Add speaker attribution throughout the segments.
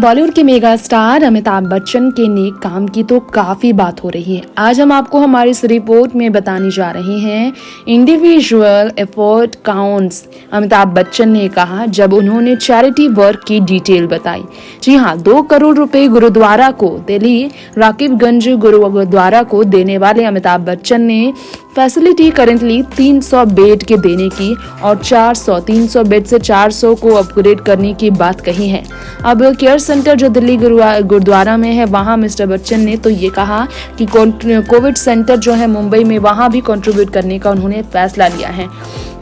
Speaker 1: बॉलीवुड के mega star Amitabh Bachchan के नेक काम की तो काफी बात हो रही है। आज हम आपको हमारी इस रिपोर्ट में बताने जा रहे हैं individual effort counts. Amitabh Bachchan ने कहा जब उन्होंने चैरिटी वर्क की डिटेल बताई। जी हाँ, 2 करोड़ रुपए गुरुद्वारा को, दिल्ली राकीबगंज गुरुद्वारा को देने वाले अमिताभ बच्चन ने फैसिलिटी करेंटली 300 बेड के देने की और 300 बेड से 400 को अपग्रेड करने की बात कही है। अब केयर सेंटर जो दिल्ली गुरुद्वारा में है, वहां मिस्टर बच्चन ने तो ये कहा कि कोविड सेंटर जो है मुंबई में, वहां भी कंट्रीब्यूट करने का उन्होंने फैसला लिया है।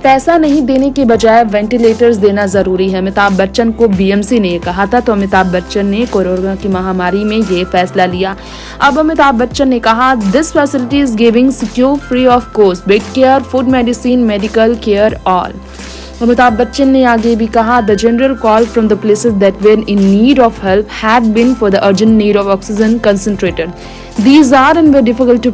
Speaker 1: पैसा नहीं देने के बजाय वेंटिलेटर्स देना जरूरी है, अमिताभ बच्चन को बीएमसी ने कहा था। तो अमिताभ बच्चन ने कोरोना की महामारी में ये फैसला लिया। अब अमिताभ बच्चन ने कहा this facility is giving secure free of cost bed care, food, medicine, medical care all. Amitabh Bachchan ने आगे भी कहा the general call from the places that were in need of help had been for the urgent need of oxygen concentrated. These are and were difficult to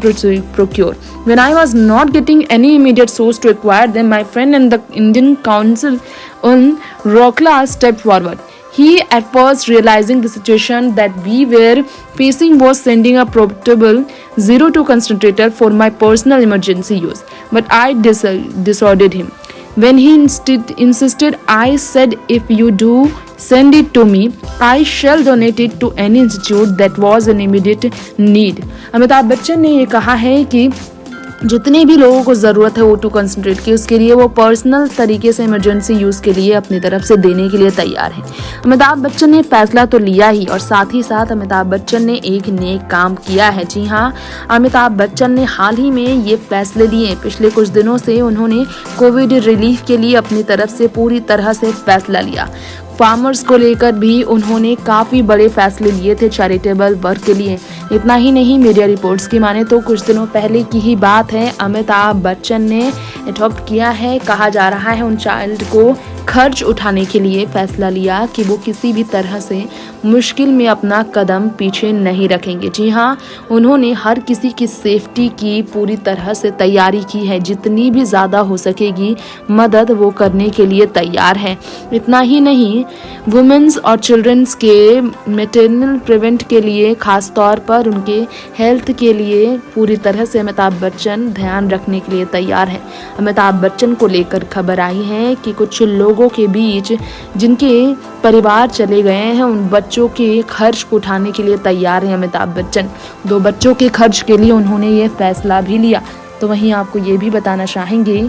Speaker 1: procure. When I was not getting any immediate source to acquire them, my friend and the Indian Council on Rockla stepped forward. He at first realizing the situation that we were facing was sending a portable 02 concentrator for my personal emergency use. But I dissuaded him. When he insisted, I said, if you do send it to me, I shall donate it to any institute that was in immediate need. Amitabh Bachchan ने ये कहा है कि जितने भी लोगों को ज़रूरत है O2 कंसंट्रेट की, उसके लिए वो पर्सनल तरीके से इमरजेंसी यूज़ के लिए अपनी तरफ से देने के लिए तैयार है। अमिताभ बच्चन ने फैसला तो लिया ही, और साथ ही साथ अमिताभ बच्चन ने एक नेक काम किया है। जी हाँ, अमिताभ बच्चन ने हाल ही में ये फैसले लिए। पिछले कुछ दिनों से उन्होंने कोविड रिलीफ के लिए अपनी तरफ से पूरी तरह से फैसला लिया। फार्मर्स को लेकर भी उन्होंने काफ़ी बड़े फैसले लिए थे चैरिटेबल वर्क के लिए। इतना ही नहीं, मीडिया रिपोर्ट्स की माने तो कुछ दिनों पहले की ही बात है, अमिताभ बच्चन ने एडॉप्ट किया है, कहा जा रहा है, उन चाइल्ड को खर्च उठाने के लिए फैसला लिया कि वो किसी भी तरह से मुश्किल में अपना कदम पीछे नहीं रखेंगे। जी हाँ, उन्होंने हर किसी की सेफ्टी की पूरी तरह से तैयारी की है। जितनी भी ज़्यादा हो सकेगी मदद वो करने के लिए तैयार है। इतना ही नहीं, वुमेन्स और चिल्ड्रंस के मैटरनल प्रिवेंट के लिए, ख़ास तौर पर उनके हेल्थ के लिए पूरी तरह से अमिताभ बच्चन ध्यान रखने के लिए तैयार है। अमिताभ बच्चन को लेकर खबर आई है कि कुछ लोगों के बीच जिनके परिवार चले गए हैं, उन बच्चों के खर्च को उठाने के लिए तैयार हैं अमिताभ बच्चन। 2 बच्चों के खर्च के लिए उन्होंने ये फैसला भी लिया। तो वहीं आपको ये भी बताना चाहेंगे,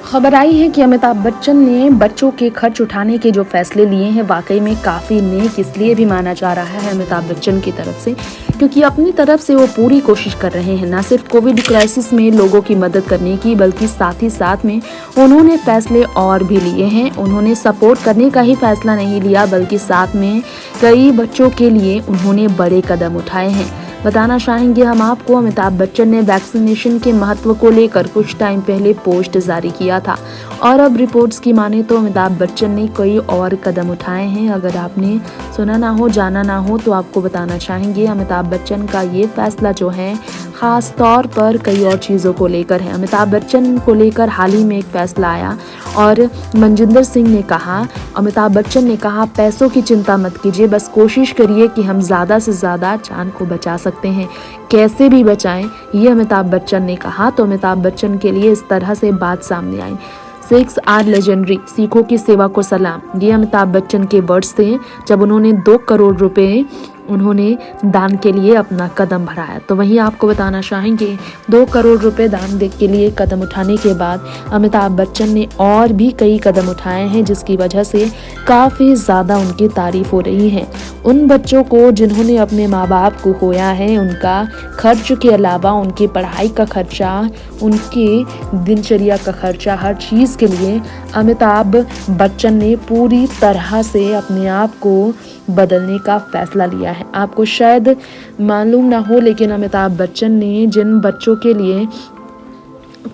Speaker 1: खबर आई है कि अमिताभ बच्चन ने बच्चों के खर्च उठाने के जो फैसले लिए हैं, वाकई में काफ़ी नेक इसलिए भी माना जा रहा है अमिताभ बच्चन की तरफ से, क्योंकि अपनी तरफ से वो पूरी कोशिश कर रहे हैं, ना सिर्फ कोविड क्राइसिस में लोगों की मदद करने की, बल्कि साथ ही साथ में उन्होंने फैसले और भी लिए हैं। उन्होंने सपोर्ट करने का ही फैसला नहीं लिया, बल्कि साथ में कई बच्चों के लिए उन्होंने बड़े कदम उठाए हैं। बताना चाहेंगे हम आपको, अमिताभ बच्चन ने वैक्सीनेशन के महत्व को लेकर कुछ टाइम पहले पोस्ट जारी किया था, और अब रिपोर्ट्स की माने तो अमिताभ बच्चन ने कई और कदम उठाए हैं। अगर आपने सुना ना हो, जाना ना हो, तो आपको बताना चाहेंगे, अमिताभ बच्चन का ये फैसला जो है ख़ास तौर पर कई और चीज़ों को लेकर है। अमिताभ बच्चन को लेकर हाल ही में एक फैसला आया, और मनजिंदर सिंह ने कहा, अमिताभ बच्चन ने कहा, पैसों की चिंता मत कीजिए, बस कोशिश करिए कि हम ज़्यादा से ज़्यादा जान को बचा सकते हैं, कैसे भी बचाएं, ये अमिताभ बच्चन ने कहा। तो अमिताभ बच्चन के लिए इस तरह से बात सामने आई। 6 आर लेजेंडरी, सिखों की सेवा को सलाम, ये अमिताभ बच्चन के वर्ड्स थे जब उन्होंने 2 करोड़ रुपए उन्होंने दान के लिए अपना कदम बढ़ाया। तो वहीं आपको बताना चाहेंगे, 2 करोड़ रुपए दान के लिए कदम उठाने के बाद अमिताभ बच्चन ने और भी कई कदम उठाए हैं, जिसकी वजह से काफ़ी ज़्यादा उनकी तारीफ हो रही है। उन बच्चों को जिन्होंने अपने माँ बाप को खोया है, उनका खर्च के अलावा उनकी पढ़ाई का खर्चा, उनके दिनचर्या का खर्चा, हर चीज़ के लिए अमिताभ बच्चन ने पूरी तरह से अपने आप को बदलने का फैसला लिया है। आपको शायद मालूम ना हो, लेकिन अमिताभ बच्चन ने जिन बच्चों के लिए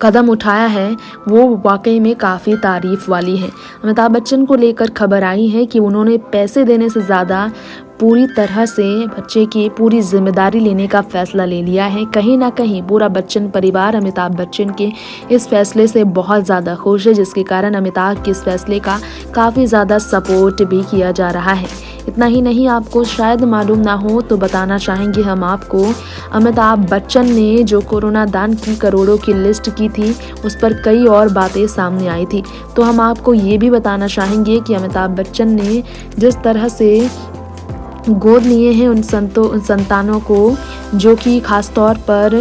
Speaker 1: कदम उठाया है वो वाकई में काफ़ी तारीफ वाली है। अमिताभ बच्चन को लेकर खबर आई है कि उन्होंने पैसे देने से ज़्यादा पूरी तरह से बच्चे की पूरी जिम्मेदारी लेने का फैसला ले लिया है। कहीं ना कहीं पूरा बच्चन परिवार अमिताभ बच्चन के इस फैसले से बहुत ज़्यादा खुश है, जिसके कारण अमिताभ के इस फैसले का काफ़ी ज़्यादा सपोर्ट भी किया जा रहा है। इतना ही नहीं, आपको शायद मालूम ना हो तो बताना चाहेंगे हम आपको, अमिताभ बच्चन ने जो कोरोना दान की करोड़ों की लिस्ट की थी उस पर कई और बातें सामने आई थी। तो हम आपको ये भी बताना चाहेंगे कि अमिताभ बच्चन ने जिस तरह से गोद लिए हैं उन संतानों को जो कि खास तौर पर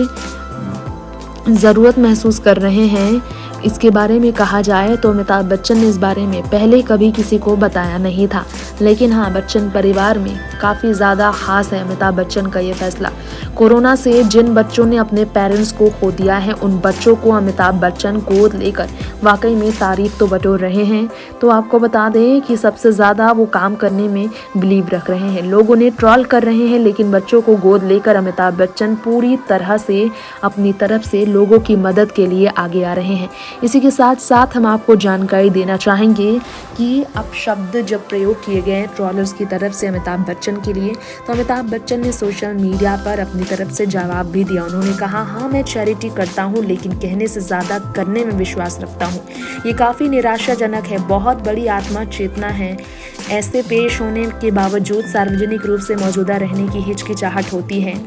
Speaker 1: ज़रूरत महसूस कर रहे हैं, इसके बारे में कहा जाए तो अमिताभ बच्चन ने इस बारे में पहले कभी किसी को बताया नहीं था। लेकिन हाँ, बच्चन परिवार में काफ़ी ज़्यादा खास है अमिताभ बच्चन का ये फैसला। कोरोना से जिन बच्चों ने अपने पेरेंट्स को खो दिया है उन बच्चों को अमिताभ बच्चन गोद लेकर वाकई में तारीफ तो बटोर रहे हैं। तो आपको बता दें कि सबसे ज़्यादा वो काम करने में बिलीव रख रहे हैं। लोग उन्हें ट्रोल कर रहे हैं, लेकिन बच्चों को गोद लेकर अमिताभ बच्चन पूरी तरह से अपनी तरफ से लोगों की मदद के लिए आगे आ रहे हैं। इसी के साथ साथ हम आपको जानकारी देना चाहेंगे कि अब शब्द जब प्रयोग किए गए ट्रोलर्स की तरफ से अमिताभ बच्चन के लिए, तो अमिताभ बच्चन ने सोशल मीडिया पर अपनी तरफ से जवाब भी दिया। उन्होंने कहा, हाँ मैं चैरिटी करता हूँ लेकिन कहने से ज़्यादा करने में विश्वास रखता हूँ। ये काफ़ी निराशाजनक है, बहुत बड़ी आत्मा चेतना है। ऐसे पेश होने के बावजूद सार्वजनिक रूप से मौजूदा रहने की हिचकिचाहट होती है।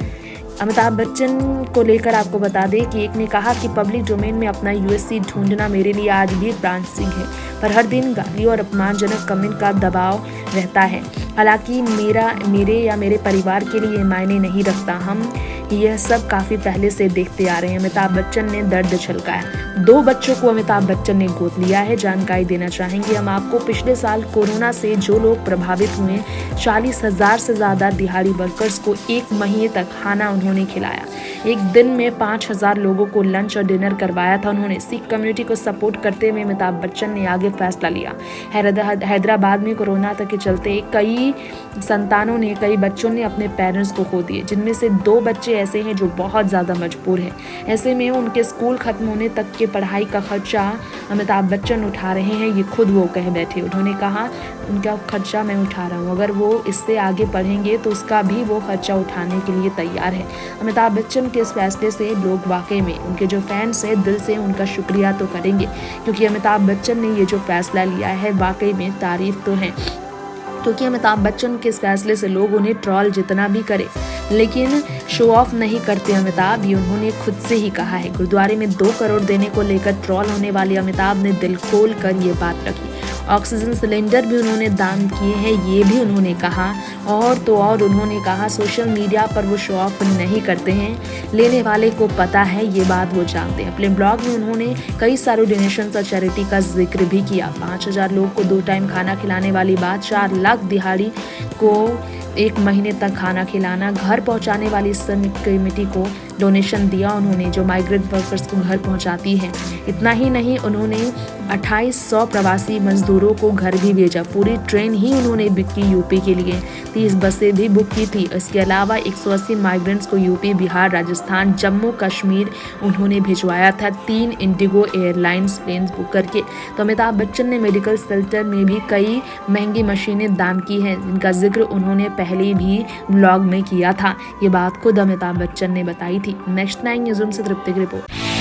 Speaker 1: अमिताभ बच्चन को लेकर आपको बता दें कि एक ने कहा कि पब्लिक डोमेन में अपना यूएससी ढूंढना मेरे लिए आज भी प्राणसिंह है, पर हर दिन गालियों और अपमानजनक कमेंट का दबाव रहता है। हालांकि मेरे या मेरे परिवार के लिए मायने नहीं रखता, हम यह सब काफ़ी पहले से देखते आ रहे हैं। अमिताभ बच्चन ने दर्द छलकाया। 2 बच्चों को अमिताभ बच्चन ने गोद लिया है। जानकारी देना चाहेंगे हम आपको, पिछले साल कोरोना से जो लोग प्रभावित हुए 40,000 से ज़्यादा दिहाड़ी वर्कर्स को 1 महीने तक खाना उन्होंने खिलाया। एक दिन में 5,000 लोगों को लंच और डिनर करवाया था उन्होंने। सिख कम्युनिटी को सपोर्ट करते हुए अमिताभ बच्चन ने आगे फैसला लिया। हैदराबाद में कोरोना के चलते कई बच्चों ने अपने पेरेंट्स को खो दिए, जिनमें से 2 बच्चे ऐसे हैं जो बहुत ज़्यादा मजबूर हैं। ऐसे में उनके स्कूल खत्म होने तक के पढ़ाई का खर्चा अमिताभ बच्चन उठा रहे हैं। ये खुद वो कह बैठे। उन्होंने कहा, उनका खर्चा मैं उठा रहा हूँ, अगर वो इससे आगे पढ़ेंगे तो उसका भी वो खर्चा उठाने के लिए तैयार है। अमिताभ बच्चन के इस फैसले से लोग वाकई में, उनके जो फैंस हैं, दिल से उनका शुक्रिया तो करेंगे, क्योंकि अमिताभ बच्चन ने ये जो फैसला लिया है वाकई में तारीफ तो है। क्योंकि अमिताभ बच्चन के इस फैसले से लोग उन्हें ट्रोल जितना भी करे लेकिन शो ऑफ नहीं करते अमिताभ, ये उन्होंने खुद से ही कहा है। गुरुद्वारे में 2 करोड़ देने को लेकर ट्रोल होने वाले अमिताभ ने दिल खोल कर ये बात रखी। ऑक्सीजन सिलेंडर भी उन्होंने दान किए हैं, ये भी उन्होंने कहा। और उन्होंने कहा, सोशल मीडिया पर वो शो ऑफ नहीं करते हैं, लेने वाले को पता है, ये बात वो जानते हैं। अपने ब्लॉग में उन्होंने कई सारे डोनेशन और चैरिटी का जिक्र भी किया। 5,000 लोगों को 2 टाइम खाना खिलाने वाली बात, 4 लाख दिहाड़ी को 1 महीने तक खाना खिलाना, घर पहुंचाने वाली श्रमिक कमेटी को डोनेशन दिया उन्होंने, जो माइग्रेंट वर्कर्स को घर पहुंचाती है। इतना ही नहीं, उन्होंने 2800 प्रवासी मजदूरों को घर भी भेजा। पूरी ट्रेन ही उन्होंने बुक की यूपी के लिए, 30 बसें भी बुक की थी। इसके अलावा 180 माइग्रेंट्स को यूपी, बिहार, राजस्थान, जम्मू कश्मीर उन्होंने भिजवाया था 3 इंडिगो एयरलाइंस प्लेन बुक करके। तो अमिताभ बच्चन ने मेडिकल शेल्टर में भी कई महंगी मशीनें दान की हैं, जिनका जिक्र उन्होंने पहले भी ब्लॉग में किया था। ये बात खुद अमिताभ बच्चन ने बताई थी। नेक्स्ट 9 न्यूज़ से तृप्ति की रिपोर्ट।